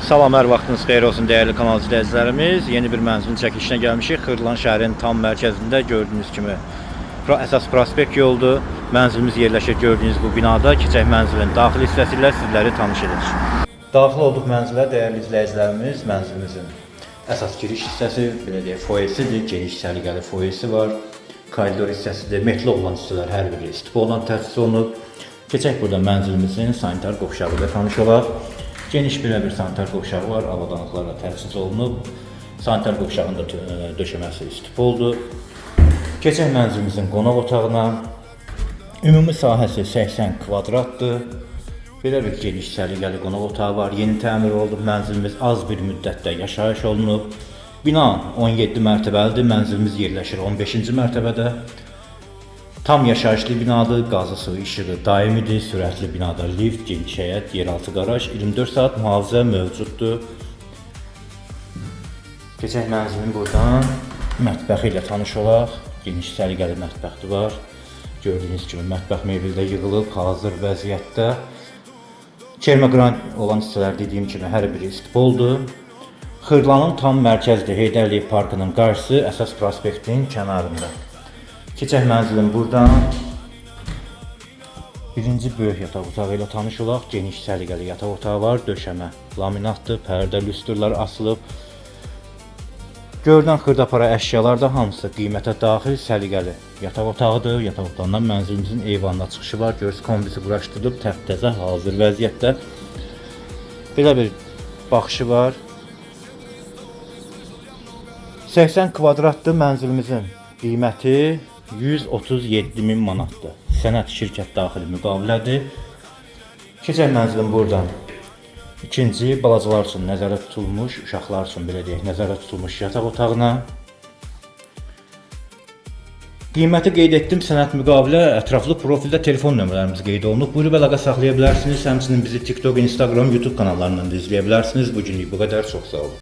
Salam, hər vaxtınız xeyir olsun dəyərli kanal izləyicilərimiz. Yeni bir mənzilin çəkilişinə gəlmişik. Xırdalan şəhərin tam mərkəzində gördüyünüz kimi əsas prospekt yoldur. Mənzilimiz yerləşir gördüyünüz bu binada. Keçək mənzilin daxili hissəsi ilə sizləri tanış edirik. Daxil olduq mənzilə dəyərli izləyicilərimiz. Mənzilimizin əsas giriş hissəsi, belə deyək, foyesidir. Geniş səliqəli foyesi var. Koridor hissəsidir. Metli olan hissələr hər biri istifa olan təsis olunub. Keçək burada mənzilimizin sanitar qovşağı ilə tanış olaq. Geniş bir sanitar qovşağı var, avadanlıqlarla təchiz olunub. Sanitar qovşağında döşəməsi istif oldu. Keçək mənzilimizin qonaq otağına. Ümumi sahəsi 80 kvadratdır. Belə bir geniş səliqəli qonaq otağı var. Yeni təmir oldu. Mənzilimiz az bir müddətdə yaşayış olunub. Bina 17 mərtəbəlidir. Mənzilimiz yerləşir 15-ci mərtəbədə. Tam yaşayışlı binadır, qazı suyu işığı daimidir, sürətli binada lift, geniş həyət, yeraltı qaraj, 24 saat mühafizə mövcuddur. Keçək mənzilin buradan mətbəxi ilə tanış olaq. Geniş səliqəli mətbəxi var. Gördüyünüz kimi mətbəx mebeli də yığılıb, hazır vəziyyətdə. Kermaqran olan hissələr dediyim kimi hər biri istif oldu. Xırdalanın tam mərkəzdə Heydər Əliyev Parkının qarşısı əsas prospektin kənarında. Keçək mənzilin buradan birinci böyük yataq otağı ilə tanış olaq. Geniş səliqəli yataq otağı var, döşəmə laminatdır, pərdə lüstrlər asılıb. Görünən xırdapara əşyalar da hamısı qiymətə daxil səliqəli yataq otağıdır. Yataq otağından mənzilimizin eyvanına çıxışı var. Görürsünüz, kombisi quraşdırılıb, təptəzə hazır vəziyyətdə. Belə bir baxışı var. 80 kvadratdır mənzilimizin qiyməti 137.000 manatdır. Sənəd şirkət daxili müqavilədir. Keçək mənzilin buradan ikinci balacalar üçün nəzərdə tutulmuş, uşaqlar üçün belə deyək, nəzərdə tutulmuş yataq otağına. Qiyməti qeyd etdim, sənəd müqavilə, ətraflı profildə telefon nömrələrimiz qeyd olunub. Buyurub əlaqə saxlaya bilərsiniz. Həmçinin bizi TikTok, Instagram, YouTube kanallarından da izləyə bilərsiniz. Bu günlük bu qədər. Çox sağ olun.